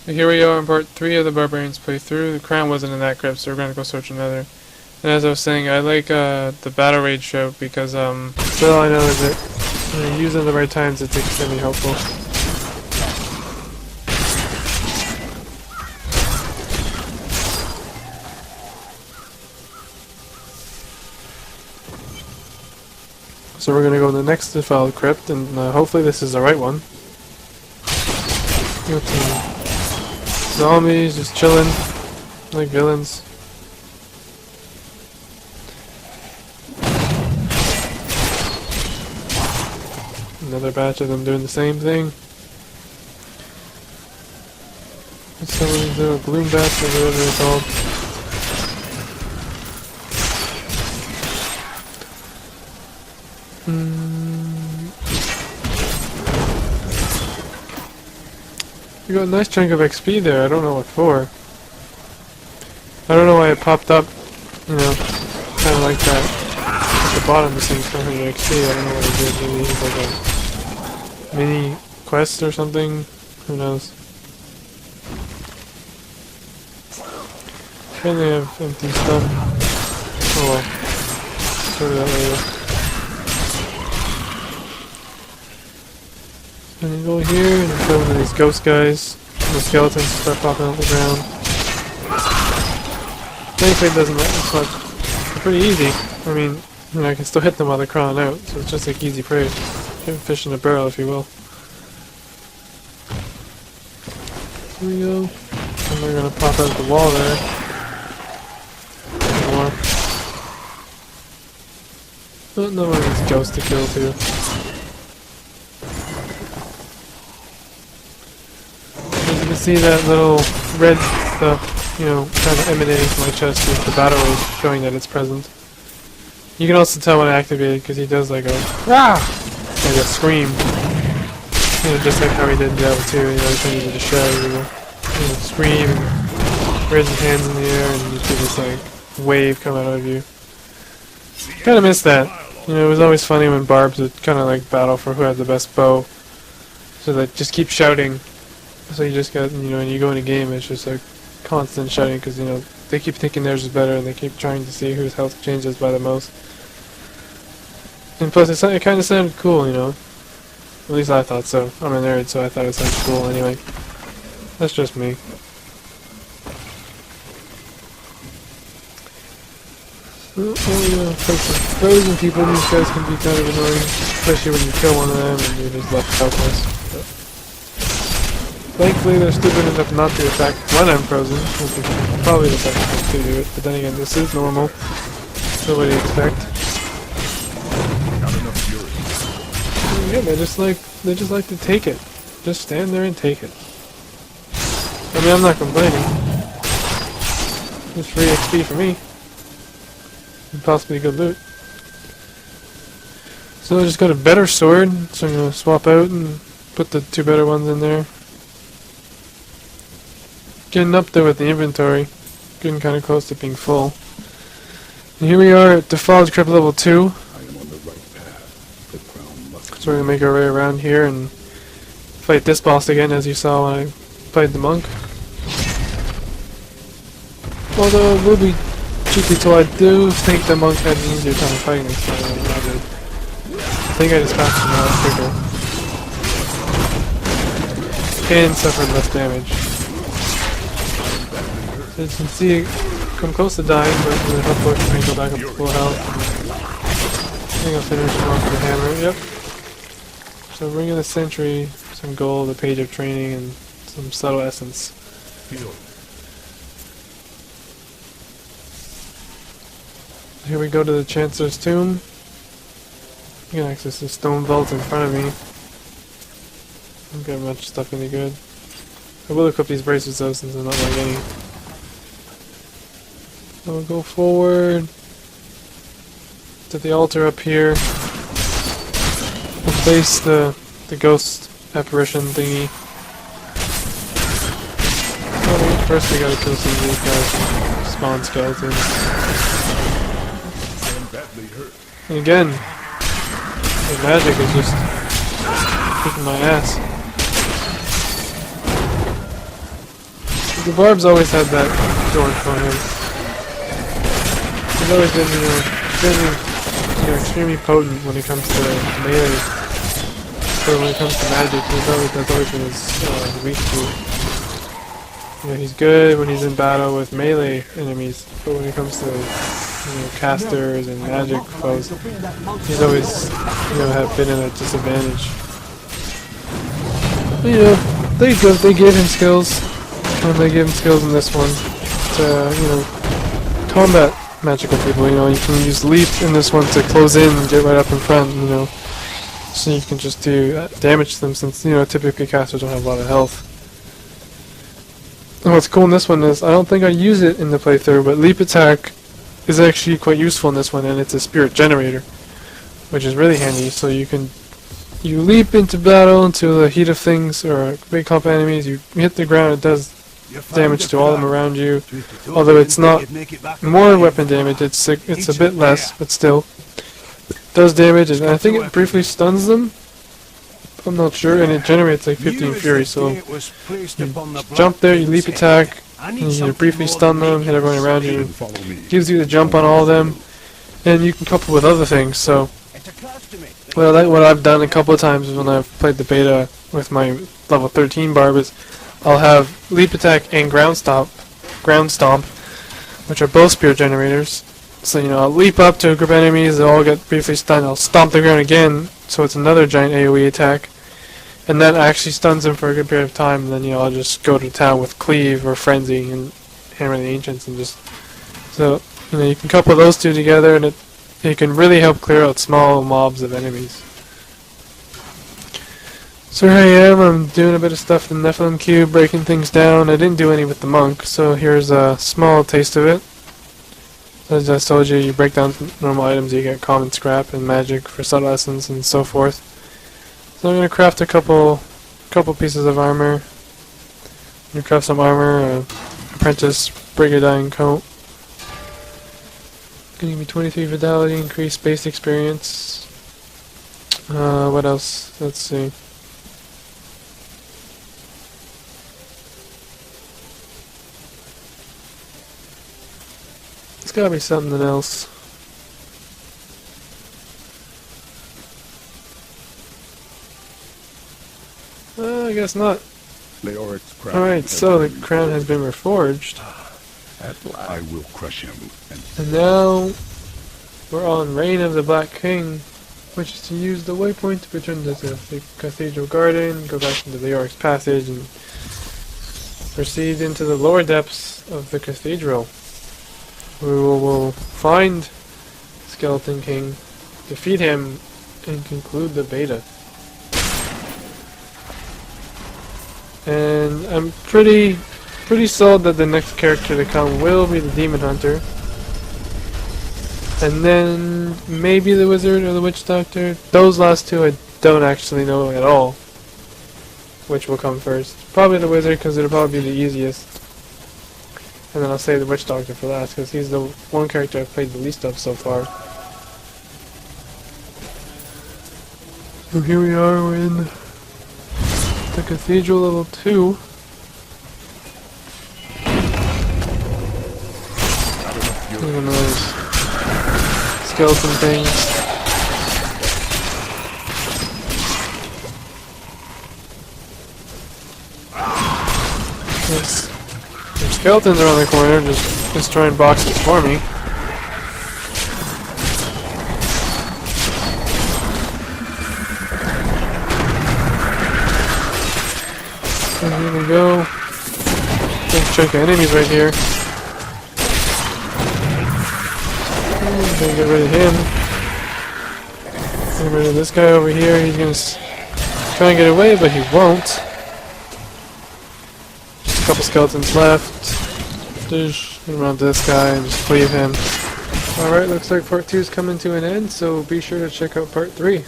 Here we are in part 3 of the Barbarian's playthrough. The crown wasn't in that crypt, so we're gonna go search another. And as I was saying, I like the Battle Rage show because so all I know is that when you use it at the right times, it's extremely helpful. So we're gonna go to the next defiled crypt, and hopefully this is the right one. Go to zombies just chilling, like villains. Another batch of them doing the same thing. Someone's doing a gloom batch or whatever it's called. We got a nice chunk of XP there, I don't know what for. I don't know why it popped up, you know, kinda like that. At the bottom this thing's 400 XP, I don't know what it did, maybe it's like a mini quest or something, who knows. Apparently I have empty stuff. Oh well, sort of that later. And you go here and kill one of these ghost guys. And the skeletons start popping out the ground. Thankfully it doesn't it's like pretty easy. I mean, you know, I can still hit them while they're crawling out, so it's just like easy prey. Fish in a barrel, if you will. Here we go. And they're gonna pop out the wall there. More. Oh, no one of these ghosts to kill too. As you can see, that little red stuff, you know, kind of emanating from my chest is the battle rage, showing that it's present. You can also tell when I activate it because he does like a rah, like a scream. You know, just like how he did in Diablo 2. You know, every time he did a shout, he would scream and raise his hands in the air, and you see this like wave come out of you. Kind of miss that. You know, it was always funny when Barbs would kind of like battle for who had the best bow. So they just keep shouting. So you just got, you know, when you go in a game, it's just like constant shouting because, you know, they keep thinking theirs is better and they keep trying to see whose health changes by the most. And plus, it kind of sounded cool, you know. At least I thought so. I'm a nerd, so I thought it sounded cool anyway. That's just me. Oh yeah, fight some frozen people. These guys can be kind of annoying, especially when you kill one of them and you're just left helpless. But thankfully, they're stupid enough not to attack when I'm frozen, which is probably the best thing to do it. But then again, this is normal. So what do you expect? Yeah, they just like to take it. Just stand there and take it. I mean, I'm not complaining. It's free XP for me. And possibly good loot. So I just got a better sword, so I'm gonna swap out and put the 2 better ones in there. Getting up there with the inventory. Getting kind of close to being full. And here we are at Defiled Crypt Level 2. So we're gonna make our way around here and fight this boss again, as you saw when I played the monk. Although it would be cheeky, so I do think the monk had an easier time fighting this time than I did. I think I just passed him out quicker. And suffered less damage. So as you can see, come close to dying, but with a health potion I can go back up to full health. I think I'll finish him off with a hammer. Yep. So bring in the sentry, some gold, a page of training, and some subtle essence. Here we go to the Chancellor's tomb. You can access the stone vault in front of me. Don't get much stuff any good. I will equip these bracelets though, since I'm not like any. I'll go forward to the altar up here. We'll face the ghost apparition thingy. Oh, first we gotta kill some of these guys, spawn skeletons. And again, the magic is just kicking my ass. The Barb's always had that going for him. He's always been, extremely potent when it comes to melee. But when it comes to magic, that's always been his weak point. He's good when he's in battle with melee enemies, but when it comes to casters and magic foes, he's always have been at a disadvantage. But, they gave him skills, and they gave him skills in this one to combat magical people. You can use leap in this one to close in and get right up in front. So you can just do damage to them, since typically casters don't have a lot of health. And what's cool in this one is, I don't think I use it in the playthrough, but leap attack is actually quite useful in this one, and it's a spirit generator, which is really handy. So you leap into battle, into the heat of things, or big clump of enemies, you hit the ground, it does damage to all of them around you. Although it's not more weapon damage, it's a bit less, but still. It does damage, and I think it briefly stuns them. I'm not sure, and it generates like 15 fury, so you jump there, you leap attack, and you briefly stun them, hit everyone around you. Gives you the jump on all of them, and you can couple with other things. So what I've done a couple of times when I've played the beta with my level 13 barb is I'll have leap attack and ground stomp, which are both spirit generators. So I'll leap up to a group of enemies, they'll all get briefly stunned, I'll stomp the ground again, so it's another giant AoE attack. And that actually stuns them for a good period of time, and then I'll just go to town with Cleave or Frenzy and Hammer the Ancients, and just you can couple those two together, and it can really help clear out small mobs of enemies. So here I am, I'm doing a bit of stuff in the Nephilim Cube, breaking things down. I didn't do any with the monk, so here's a small taste of it. As I told you, you break down normal items, you get common scrap and magic for subtle essence and so forth. So I'm going to craft a couple pieces of armor. I'm going to craft some armor, apprentice brigandine coat. Going to give me 23 vitality, increased base experience. What else? Let's see. It's gotta be something else. I guess not. Alright, so the crown has been reforged. I will crush him. And now we're on Reign of the Black King, which is to use the waypoint to return to the Cathedral Garden, go back into the Leoric's Passage, and proceed into the lower depths of the Cathedral. We will find Skeleton King, defeat him, and conclude the beta. And I'm pretty solid that the next character to come will be the Demon Hunter. And then maybe the Wizard or the Witch Doctor. Those last two I don't actually know at all which will come first. Probably the Wizard, because it'll probably be the easiest. And then I'll save the Witch Doctor for last, because he's the one character I've played the least of so far. So here we are, we're in the Cathedral Level 2. Look at those skeleton things. Yes. There's skeletons around the corner just destroying boxes for me. And here we go. Big chunk of enemies right here. Gonna get rid of him. Get rid of this guy over here. He's gonna try and get away, but he won't. Just a couple skeletons left. Just around this guy and just cleave him. Alright, looks like part 2 is coming to an end, so be sure to check out part 3.